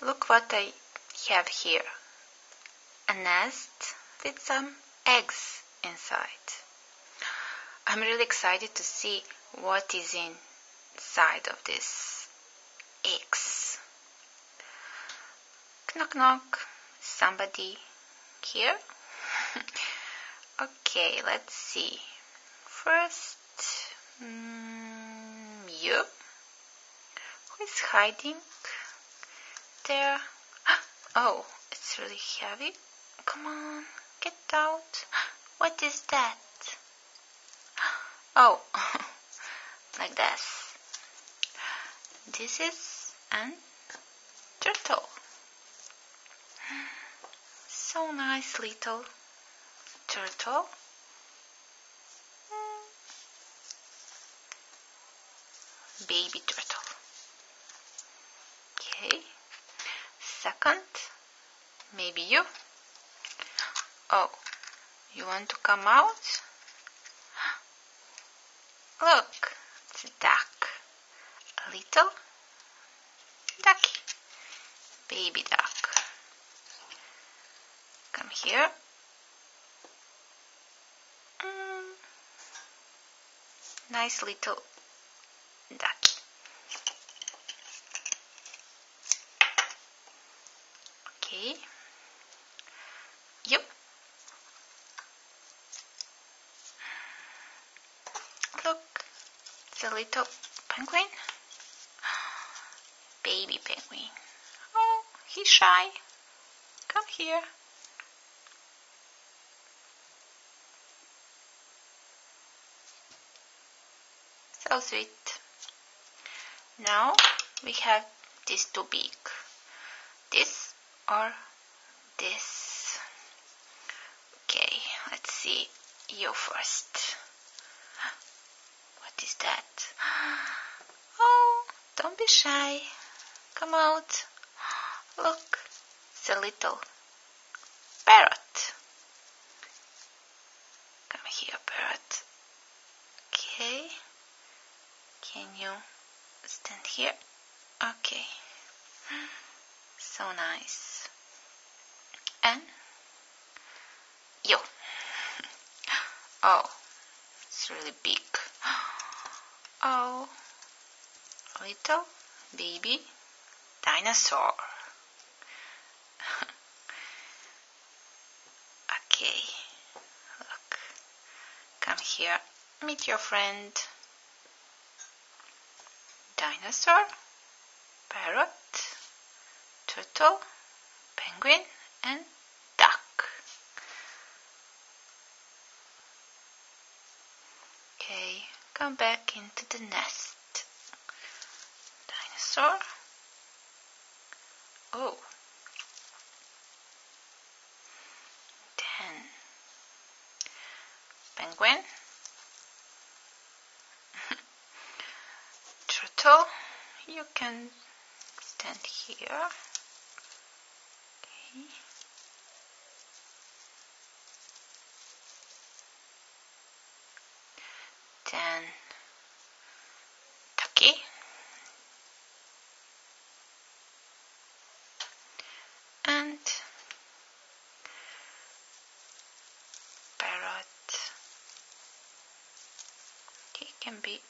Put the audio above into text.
Look what I have here. A nest with some eggs inside. I'm really excited to see what is inside of this eggs. Knock knock. Somebody here? Okay, let's see. First, you. Who is hiding there? Oh, it's really heavy. Come on, get out. What is that? Oh, like this. This is an turtle. So nice little turtle. Baby turtle. Okay. Second, maybe you. Oh, you want to come out? Look, it's a duck. A little ducky. Baby duck. Come here. Nice little ducky. Okay. You. Look, it's a little penguin. Baby penguin. Oh, he's shy. Come here. So sweet. Now we have these two big. This or this. Okay, let's see you first. What is that? Oh, don't be shy. Come out. Look, it's a little parrot. Come here, parrot. Okay. Can you stand here? Okay. So nice. And you. Oh, it's really big. Oh, little baby dinosaur. Okay, look. Come here. Meet your friend. Dinosaur, parrot, turtle, penguin, and duck. Okay, come back into the nest. Dinosaur. Oh. Then penguin. Turtle. You can stand here. Okay. Then ducky. And parrot. He can be